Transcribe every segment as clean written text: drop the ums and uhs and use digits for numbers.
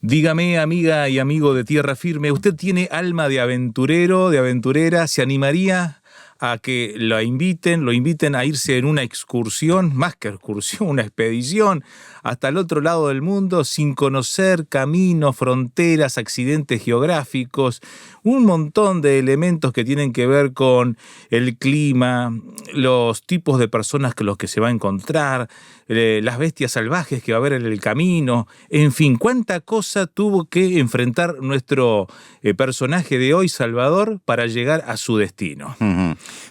Dígame, amiga y amigo de Tierra Firme, ¿usted tiene alma de aventurero, de aventurera? ¿Se animaría a que lo inviten a irse en una excursión, más que excursión, una expedición, hasta el otro lado del mundo, sin conocer caminos, fronteras, accidentes geográficos, un montón de elementos que tienen que ver con el clima, los tipos de personas con los que se va a encontrar, las bestias salvajes que va a haber en el camino, en fin, cuánta cosa tuvo que enfrentar nuestro personaje de hoy, Salvador, para llegar a su destino?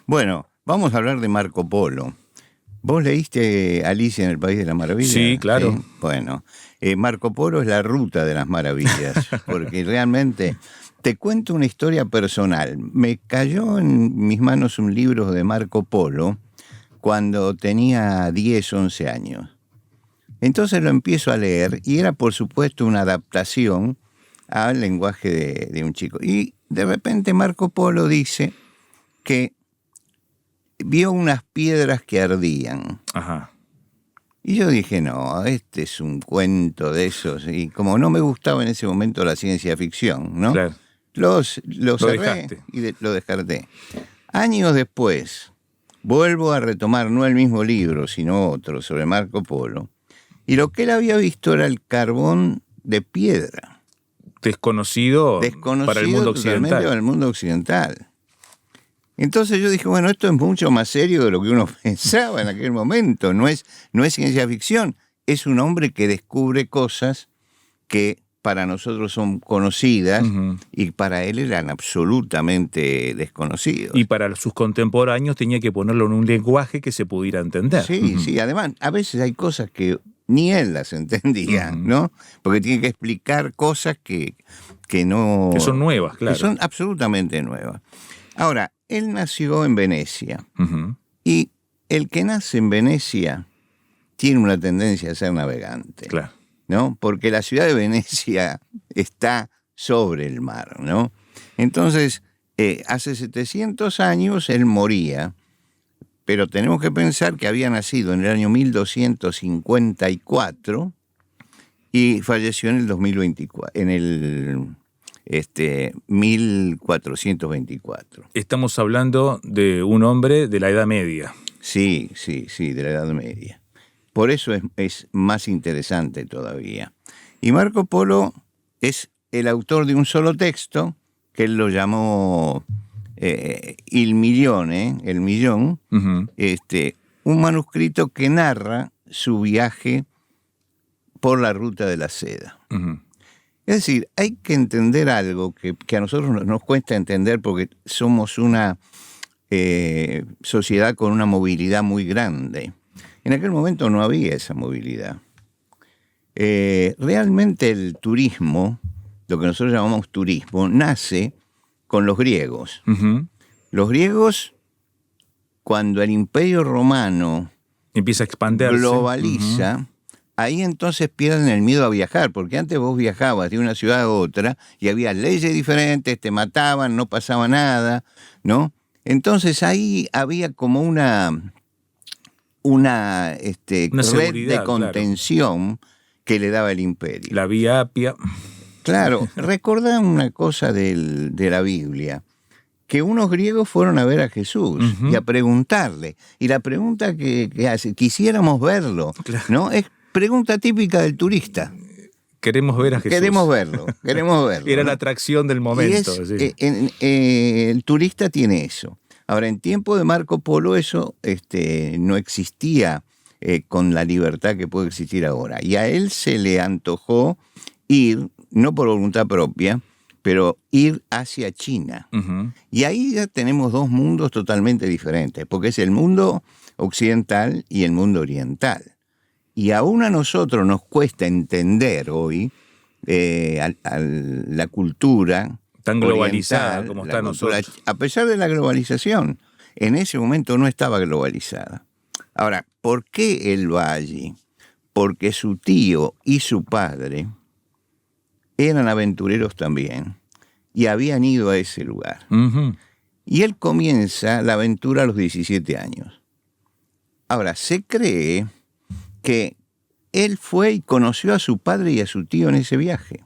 Bueno, vamos a hablar de Marco Polo. ¿Vos leíste Alicia en el País de las Maravillas? Sí, claro. ¿Sí? Bueno, Marco Polo es la ruta de las maravillas, porque realmente te cuento una historia personal. Me cayó en mis manos un libro de Marco Polo cuando tenía 10, 11 años. Entonces lo empiezo a leer y era, por supuesto, una adaptación al lenguaje de un chico. Y de repente Marco Polo dice que vio unas piedras que ardían. Ajá. Y yo dije, no, este es un cuento de esos. Y como no me gustaba en ese momento la ciencia ficción, ¿no? Claro. Lo cerré dejaste. y lo descarté. Años después, vuelvo a retomar no el mismo libro, sino otro, sobre Marco Polo. Y lo que él había visto era el carbón de piedra. Desconocido para el mundo occidental. Para el mundo occidental. Entonces yo dije, bueno, esto es mucho más serio de lo que uno pensaba en aquel momento. No es ciencia ficción. Es un hombre que descubre cosas que para nosotros son conocidas, uh-huh, y para él eran absolutamente desconocidos. Y para sus contemporáneos tenía que ponerlo en un lenguaje que se pudiera entender. Sí, uh-huh, sí. Además, a veces hay cosas que ni él las entendía, uh-huh, ¿no? Porque tiene que explicar cosas que no... Que son nuevas, claro. Que son absolutamente nuevas. Ahora, él nació en Venecia, uh-huh, y el que nace en Venecia tiene una tendencia a ser navegante. Claro. ¿No? Porque la ciudad de Venecia está sobre el mar, ¿no? Entonces, hace 700 años él moría, pero tenemos que pensar que había nacido en el año 1254 y falleció en el 2024, en el 1424. Estamos hablando de un hombre de la Edad Media. Sí, de la Edad Media. Por eso es más interesante todavía. Y Marco Polo es el autor de un solo texto, que él lo llamó Il Milione, el millón, uh-huh, un manuscrito que narra su viaje por la ruta de la seda. Uh-huh. Es decir, hay que entender algo que a nosotros nos cuesta entender porque somos una sociedad con una movilidad muy grande. En aquel momento no había esa movilidad. Realmente el turismo, lo que nosotros llamamos turismo, nace con los griegos. Uh-huh. Los griegos, cuando el Imperio Romano empieza a expandirse, globaliza, uh-huh, ahí entonces pierden el miedo a viajar, porque antes vos viajabas de una ciudad a otra y había leyes diferentes, te mataban, no pasaba nada, ¿no? Entonces ahí había como una red de contención, claro, que le daba el imperio. La Vía Apia. Claro, recordá una cosa de la Biblia, que unos griegos fueron a ver a Jesús, uh-huh, y a preguntarle. Y la pregunta que hace, quisiéramos verlo, claro, ¿no? Es pregunta típica del turista. Queremos ver a Jesús. Queremos verlo. Era, ¿no?, la atracción del momento. Sí. El turista tiene eso. Ahora, en tiempo de Marco Polo eso no existía con la libertad que puede existir ahora. Y a él se le antojó ir, no por voluntad propia, pero ir hacia China. Uh-huh. Y ahí ya tenemos dos mundos totalmente diferentes, porque es el mundo occidental y el mundo oriental. Y aún a nosotros nos cuesta entender hoy la cultura tan globalizada oriental, como está nosotros. A pesar de la globalización, en ese momento no estaba globalizada. Ahora, ¿por qué él va allí? Porque su tío y su padre eran aventureros también y habían ido a ese lugar. Uh-huh. Y él comienza la aventura a los 17 años. Ahora, se cree que él fue y conoció a su padre y a su tío en ese viaje.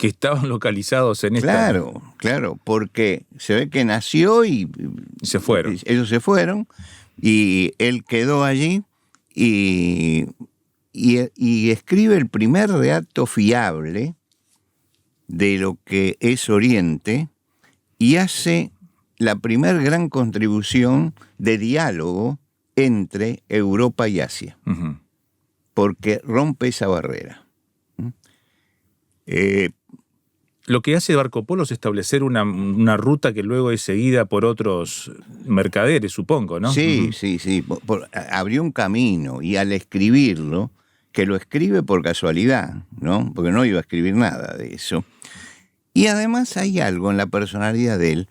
que estaban localizados en esta... Claro, porque se ve que nació y se fueron. Ellos se fueron y él quedó allí y escribe el primer relato fiable de lo que es Oriente y hace la primer gran contribución de diálogo entre Europa y Asia, porque rompe esa barrera. Lo que hace Marco Polo es establecer una ruta que luego es seguida por otros mercaderes, supongo, ¿no? Sí. Abrió un camino y al escribirlo, que lo escribe por casualidad, ¿no? Porque no iba a escribir nada de eso. Y además hay algo en la personalidad de él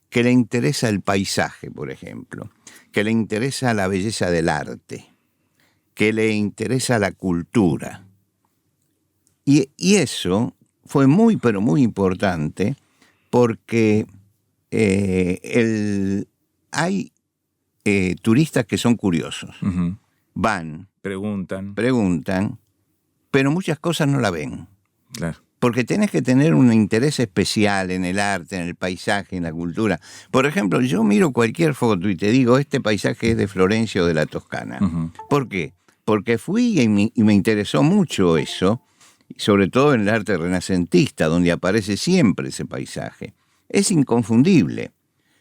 que le interesa el paisaje, por ejemplo, que le interesa la belleza del arte, que le interesa la cultura. Y eso fue muy, pero muy importante porque hay turistas que son curiosos. Van, preguntan, pero muchas cosas no la ven. Claro. Porque tenés que tener un interés especial en el arte, en el paisaje, en la cultura. Por ejemplo, yo miro cualquier foto y te digo, este paisaje es de Florencia o de la Toscana. ¿Por qué? Porque fui y me interesó mucho eso, sobre todo en el arte renacentista, donde aparece siempre ese paisaje. Es inconfundible,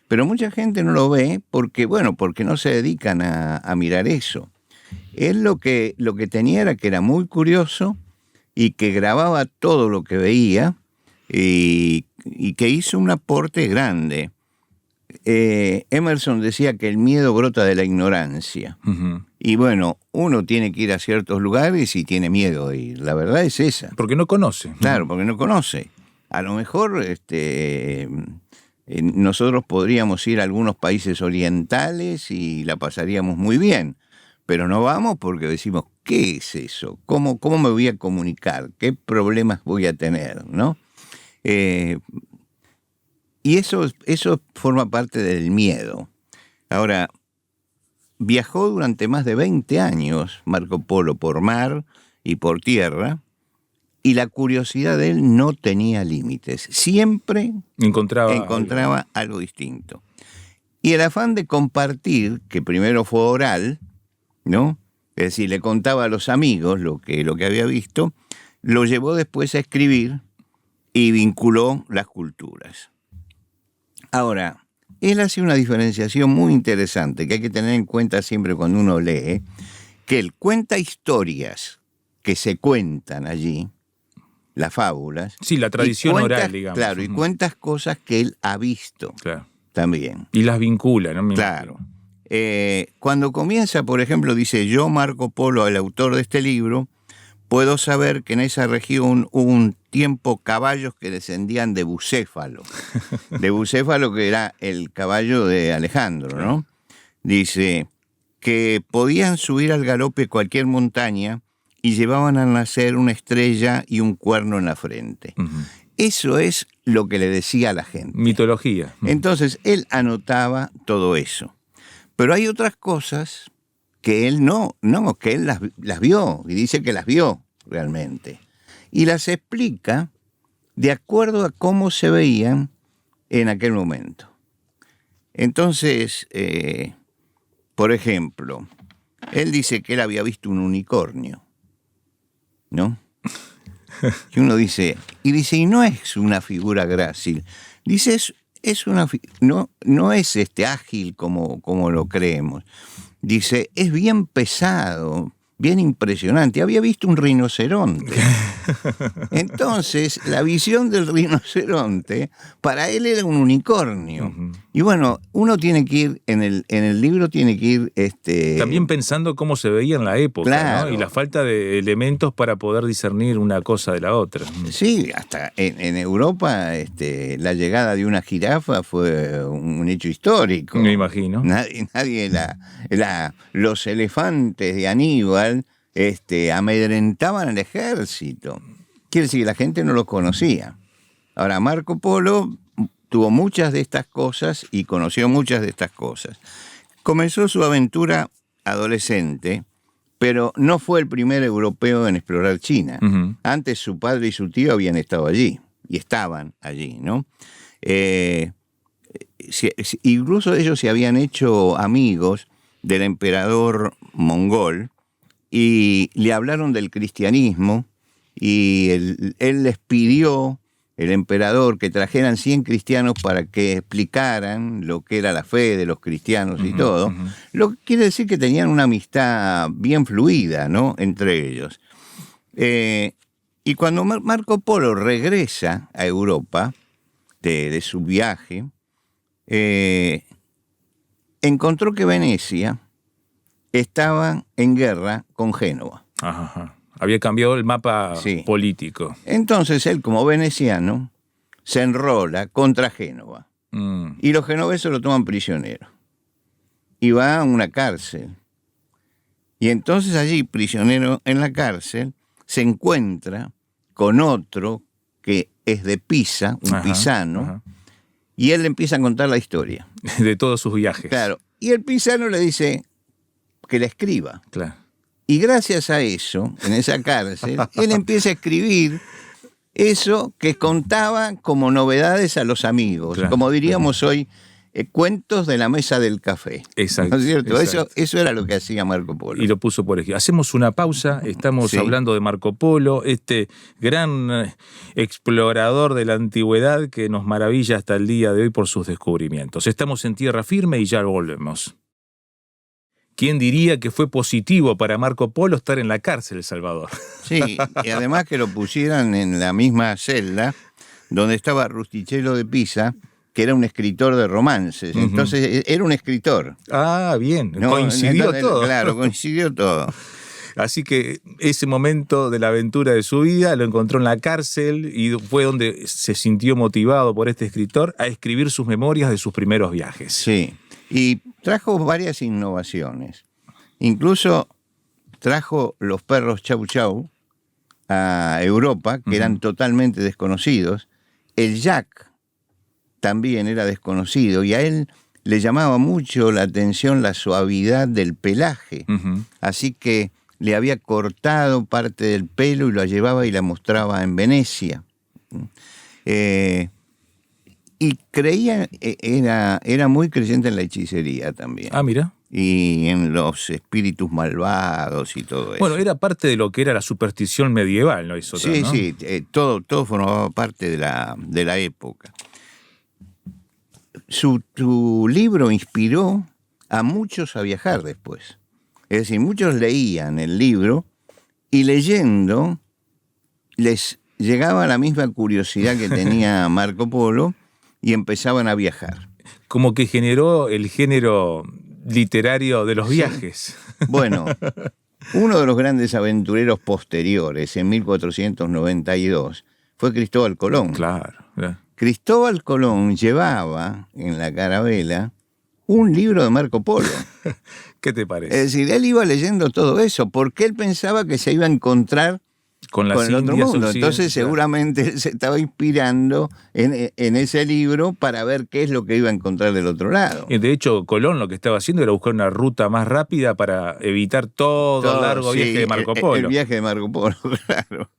pero mucha gente no lo ve porque no se dedican a mirar eso. Él lo que tenía era que era muy curioso y que grababa todo lo que veía y que hizo un aporte grande. Emerson decía que el miedo brota de la ignorancia. Y bueno, uno tiene que ir a ciertos lugares y tiene miedo de ir. La verdad es esa. Porque no conoce. Claro, porque no conoce. A lo mejor nosotros podríamos ir a algunos países orientales y la pasaríamos muy bien. Pero no vamos porque decimos, ¿qué es eso? ¿Cómo me voy a comunicar? ¿Qué problemas voy a tener? ¿No? Y eso forma parte del miedo. Ahora, viajó durante más de 20 años Marco Polo por mar y por tierra, y la curiosidad de él no tenía límites. Siempre encontraba algo distinto. Y el afán de compartir, que primero fue oral, ¿no? Es decir, le contaba a los amigos lo que había visto, lo llevó después a escribir y vinculó las culturas. Ahora, él hace una diferenciación muy interesante que hay que tener en cuenta siempre cuando uno lee, que él cuenta historias que se cuentan allí, las fábulas. Sí, la tradición oral, digamos. Claro, y cuentas cosas que él ha visto también. Y las vincula, ¿no? Claro. Cuando comienza, por ejemplo, dice, yo, Marco Polo, el autor de este libro, puedo saber que en esa región hubo un tiempo caballos que descendían de Bucéfalo. De Bucéfalo, que era el caballo de Alejandro, ¿no? Dice que podían subir al galope cualquier montaña y llevaban al nacer una estrella y un cuerno en la frente. Eso es lo que le decía a la gente. Mitología. Entonces, él anotaba todo eso. Pero hay otras cosas que él que él las vio, y dice que las vio realmente. Y las explica de acuerdo a cómo se veían en aquel momento. Entonces, por ejemplo, él dice que él había visto un unicornio, ¿no? Y uno dice, y no es una figura grácil. Dice, no es ágil como lo creemos. Dice, es bien pesado, bien impresionante. Había visto un rinoceronte. Entonces, la visión del rinoceronte, para él era un unicornio. Y bueno, uno tiene que ir, en el libro tiene que ir... También pensando cómo se veía en la época, claro, ¿no? Y la falta de elementos para poder discernir una cosa de la otra. Sí, hasta en Europa la llegada de una jirafa fue un hecho histórico. Me imagino. Nadie los elefantes de Aníbal amedrentaban al ejército. Quiere decir que la gente no los conocía. Ahora, Marco Polo tuvo muchas de estas cosas y conoció muchas de estas cosas. Comenzó su aventura adolescente, pero no fue el primer europeo en explorar China. Antes su padre y su tío habían estado allí. y estaban allí, ¿no? Incluso ellos se habían hecho amigos del emperador mongol y le hablaron del cristianismo y él les pidió, el emperador, que trajeran 100 cristianos para que explicaran lo que era la fe de los cristianos y todo. Lo que quiere decir que tenían una amistad bien fluida, ¿no?, entre ellos. Y cuando Marco Polo regresa a Europa de su viaje, encontró que Venecia estaba en guerra con Génova. Ajá. Había cambiado el mapa político. Entonces él, como veneciano, se enrola contra Génova. Y los genoveses lo toman prisionero. Y va a una cárcel. Y entonces allí, prisionero en la cárcel, se encuentra con otro que es de Pisa, un pisano, y él le empieza a contar la historia. De todos sus viajes. Claro. Y el pisano le dice que la escriba. Claro. Y gracias a eso, en esa cárcel, él empieza a escribir eso que contaba como novedades a los amigos. Claro. Como diríamos hoy, cuentos de la mesa del café. Exacto. ¿No es cierto? Exacto. Eso era lo que hacía Marco Polo. Y lo puso por ejemplo. Hacemos una pausa, estamos hablando de Marco Polo, este gran explorador de la antigüedad que nos maravilla hasta el día de hoy por sus descubrimientos. Estamos en Tierra Firme y ya volvemos. ¿Quién diría que fue positivo para Marco Polo estar en la cárcel de El Salvador? Sí, y además que lo pusieran en la misma celda donde estaba Rustichello de Pisa, que era un escritor de romances. Entonces, era un escritor. Ah, bien. ¿No? Coincidió todo. Claro, coincidió todo. Así que ese momento de la aventura de su vida lo encontró en la cárcel y fue donde se sintió motivado por este escritor a escribir sus memorias de sus primeros viajes. Sí, y trajo varias innovaciones. Incluso trajo los perros Chau Chau a Europa, que eran totalmente desconocidos. El Jack también era desconocido y a él le llamaba mucho la atención la suavidad del pelaje. Así que le había cortado parte del pelo y la llevaba y la mostraba en Venecia. Y creía, era muy creyente en la hechicería también. Ah, mira. Y en los espíritus malvados y todo eso. Bueno, era parte de lo que era la superstición medieval, ¿no? Eso, sí, ¿no? Sí, todo formaba parte de la época. Su libro inspiró a muchos a viajar después. Es decir, muchos leían el libro y leyendo les llegaba la misma curiosidad que tenía Marco Polo y empezaban a viajar. Como que generó el género literario de los viajes. Bueno, uno de los grandes aventureros posteriores, en 1492, fue Cristóbal Colón. Claro. Cristóbal Colón llevaba en la carabela un libro de Marco Polo. ¿Qué te parece? Es decir, él iba leyendo todo eso porque él pensaba que se iba a encontrar con el otro mundo. Entonces seguramente él se estaba inspirando en ese libro para ver qué es lo que iba a encontrar del otro lado. Y de hecho, Colón lo que estaba haciendo era buscar una ruta más rápida para evitar todo el largo viaje de Marco Polo. El viaje de Marco Polo, claro.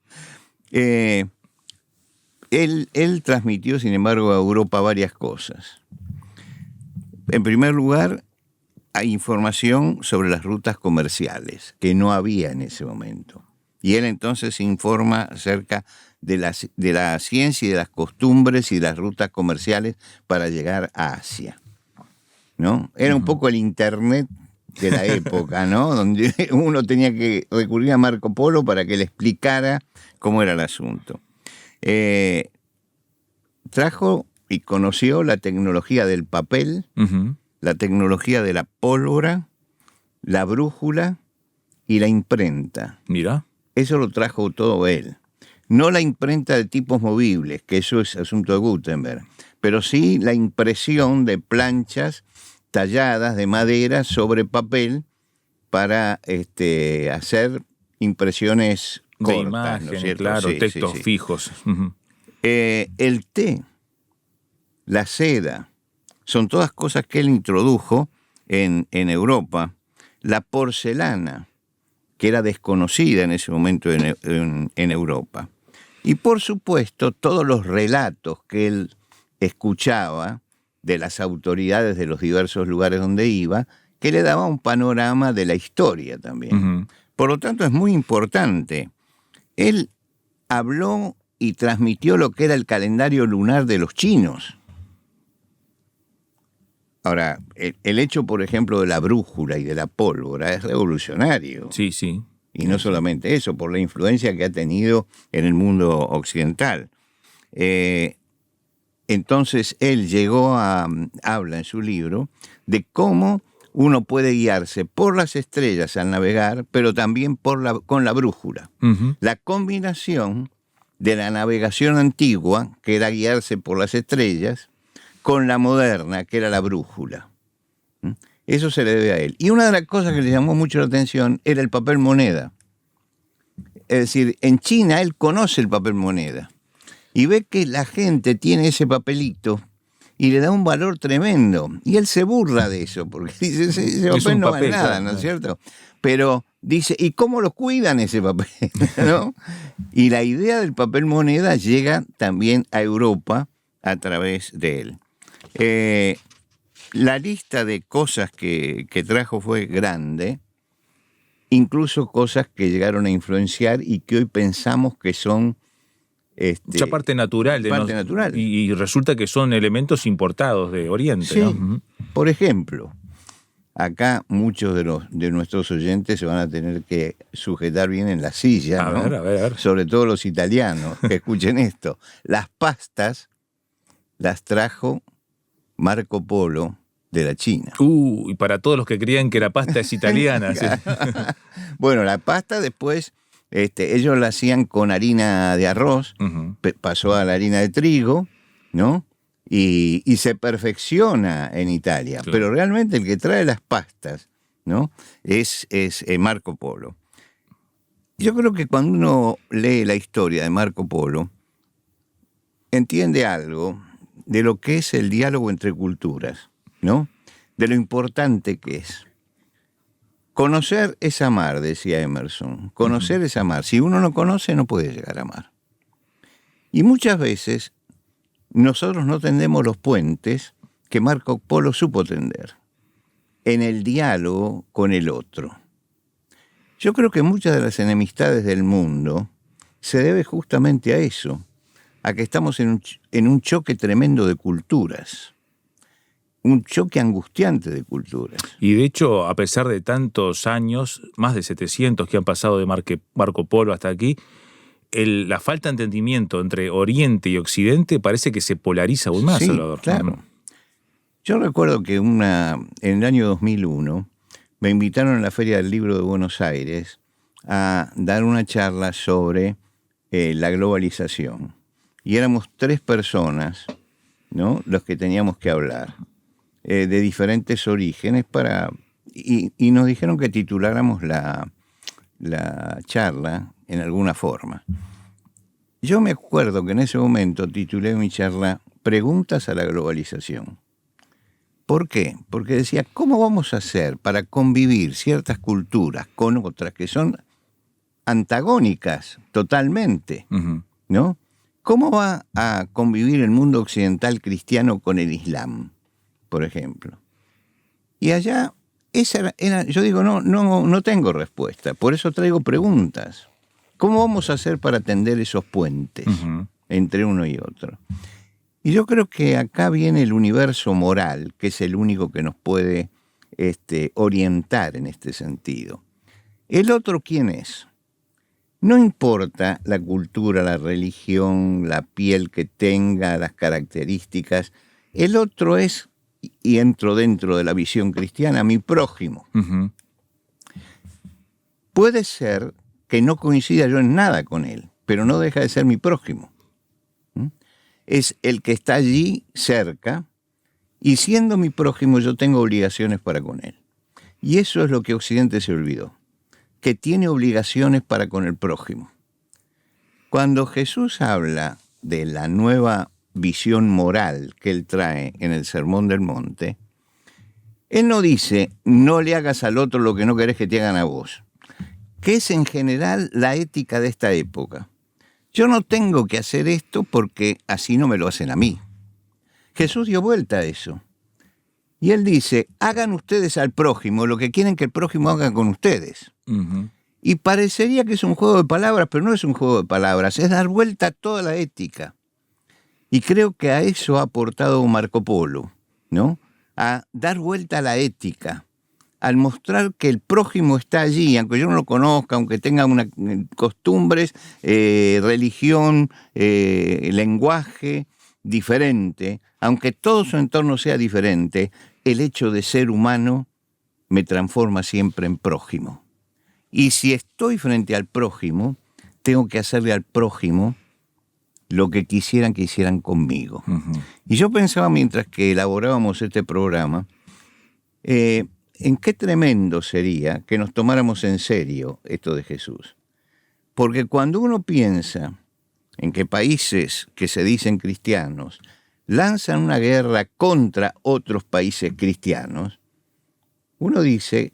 Él transmitió, sin embargo, a Europa varias cosas. En primer lugar, hay información sobre las rutas comerciales, que no había en ese momento. Y él entonces informa acerca de la ciencia y de las costumbres y de las rutas comerciales para llegar a Asia, ¿no? Era un poco el Internet de la época, ¿no? Donde uno tenía que recurrir a Marco Polo para que le explicara cómo era el asunto. Trajo y conoció la tecnología del papel, la tecnología de la pólvora, la brújula y la imprenta. Mira. Eso lo trajo todo él. No la imprenta de tipos movibles, que eso es asunto de Gutenberg, pero sí la impresión de planchas talladas de madera sobre papel para hacer impresiones cortas, de imagen, ¿no es cierto? Claro, textos fijos. El té, la seda, son todas cosas que él introdujo en Europa. La porcelana, que era desconocida en ese momento en Europa. Y por supuesto, todos los relatos que él escuchaba de las autoridades de los diversos lugares donde iba, que le daba un panorama de la historia también. Ujú. Por lo tanto, es muy importante. Él habló y transmitió lo que era el calendario lunar de los chinos. Ahora, el hecho, por ejemplo, de la brújula y de la pólvora es revolucionario. Sí, sí. Y no solamente eso, por la influencia que ha tenido en el mundo occidental. Entonces, él habla en su libro de cómo uno puede guiarse por las estrellas al navegar, pero también con la brújula. Ujú. La combinación de la navegación antigua, que era guiarse por las estrellas, con la moderna, que era la brújula. Eso se le debe a él. Y una de las cosas que le llamó mucho la atención era el papel moneda. Es decir, en China él conoce el papel moneda y ve que la gente tiene ese papelito y le da un valor tremendo. Y él se burla de eso, porque dice, ese Es papel un no vale papel, nada, claro. ¿no es cierto? Pero dice, ¿y cómo lo cuidan ese papel? ¿No? Y la idea del papel moneda llega también a Europa a través de él. La lista de cosas que trajo fue grande, incluso cosas que llegaron a influenciar y que hoy pensamos que son Mucha parte natural. parte natural. Y resulta que son elementos importados de Oriente, Sí. ¿no? Ujú. Por ejemplo, acá muchos de nuestros oyentes se van a tener que sujetar bien en la silla, A ¿no? ver, a ver. Sobre todo los italianos, que escuchen esto. Las pastas las trajo Marco Polo de la China. Y para todos los que creían que la pasta es italiana. Sí. Bueno, la pasta después ellos la hacían con harina de arroz, Ujú. pasó a la harina de trigo, ¿no? Y se perfecciona en Italia. Claro. Pero realmente el que trae las pastas, ¿no? Es Marco Polo. Yo creo que cuando uno lee la historia de Marco Polo, entiende algo de lo que es el diálogo entre culturas, ¿no? De lo importante que es. Conocer es amar, decía Emerson. Conocer es amar. Si uno no conoce, no puede llegar a amar. Y muchas veces nosotros no tendemos los puentes que Marco Polo supo tender en el diálogo con el otro. Yo creo que muchas de las enemistades del mundo se debe justamente a eso, a que estamos en un choque tremendo de culturas, un choque angustiante de culturas. Y de hecho, a pesar de tantos años, más de 700 que han pasado de Marco Polo hasta aquí, la falta de entendimiento entre Oriente y Occidente parece que se polariza aún más, Sí, Salvador. claro. Yo recuerdo que en el año 2001 me invitaron a la Feria del Libro de Buenos Aires a dar una charla sobre la globalización. Y éramos 3 personas, ¿no?, los que teníamos que hablar, de diferentes orígenes, y nos dijeron que tituláramos la charla en alguna forma. Yo me acuerdo que en ese momento titulé mi charla Preguntas a la globalización. ¿Por qué? Porque decía, ¿cómo vamos a hacer para convivir ciertas culturas con otras que son antagónicas totalmente, Ujú. ¿no? ¿Cómo va a convivir el mundo occidental cristiano con el Islam, por ejemplo? Y allá, yo digo, no tengo respuesta, por eso traigo preguntas. ¿Cómo vamos a hacer para tender esos puentes Ujú. entre uno y otro? Y yo creo que acá viene el universo moral, que es el único que nos puede orientar en este sentido. ¿El otro quién es? No importa la cultura, la religión, la piel que tenga, las características. El otro es, y entro dentro de la visión cristiana, mi prójimo. Ujú. Puede ser que no coincida yo en nada con él, pero no deja de ser mi prójimo. Es el que está allí cerca, y siendo mi prójimo yo tengo obligaciones para con él. Y eso es lo que Occidente se olvidó, que tiene obligaciones para con el prójimo. Cuando Jesús habla de la nueva visión moral que él trae en el Sermón del Monte, él no dice, no le hagas al otro lo que no querés que te hagan a vos, que es en general la ética de esta época. Yo no tengo que hacer esto porque así no me lo hacen a mí. Jesús dio vuelta a eso. Y él dice, hagan ustedes al prójimo lo que quieren que el prójimo haga con ustedes. Ujú. Y parecería que es un juego de palabras, pero no es un juego de palabras, es dar vuelta a toda la ética. Y creo que a eso ha aportado Marco Polo, ¿no? A dar vuelta a la ética, al mostrar que el prójimo está allí, aunque yo no lo conozca, aunque tenga costumbres, religión, lenguaje diferente, aunque todo su entorno sea diferente, el hecho de ser humano me transforma siempre en prójimo. Y si estoy frente al prójimo, tengo que hacerle al prójimo lo que quisieran que hicieran conmigo. Ujú. Y yo pensaba mientras que elaborábamos este programa, en qué tremendo sería que nos tomáramos en serio esto de Jesús. Porque cuando uno piensa en que países que se dicen cristianos lanzan una guerra contra otros países cristianos, uno dice,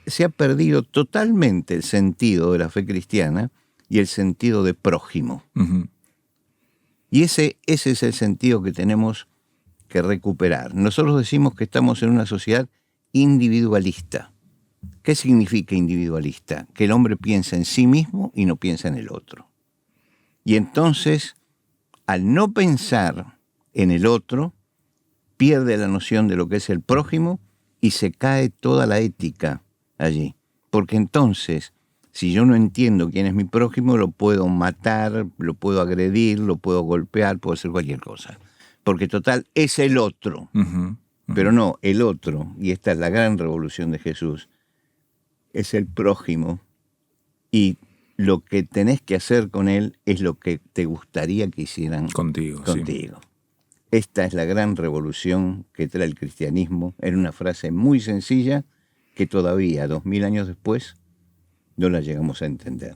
se ha perdido totalmente el sentido de la fe cristiana y el sentido de prójimo. Ujú. Y ese es el sentido que tenemos que recuperar. Nosotros decimos que estamos en una sociedad individualista. ¿Qué significa individualista? Que el hombre piensa en sí mismo y no piensa en el otro. Y entonces, al no pensar en el otro, pierde la noción de lo que es el prójimo y se cae toda la ética allí. Porque entonces, si yo no entiendo quién es mi prójimo, lo puedo matar, lo puedo agredir, lo puedo golpear, puedo hacer cualquier cosa. Porque total, es el otro. Ujú. Pero no, el otro, y esta es la gran revolución de Jesús, es el prójimo. Y lo que tenés que hacer con él es lo que te gustaría que hicieran Contigo. contigo. Esta es la gran revolución que trae el cristianismo en una frase muy sencilla que todavía, 2000 años después, no la llegamos a entender.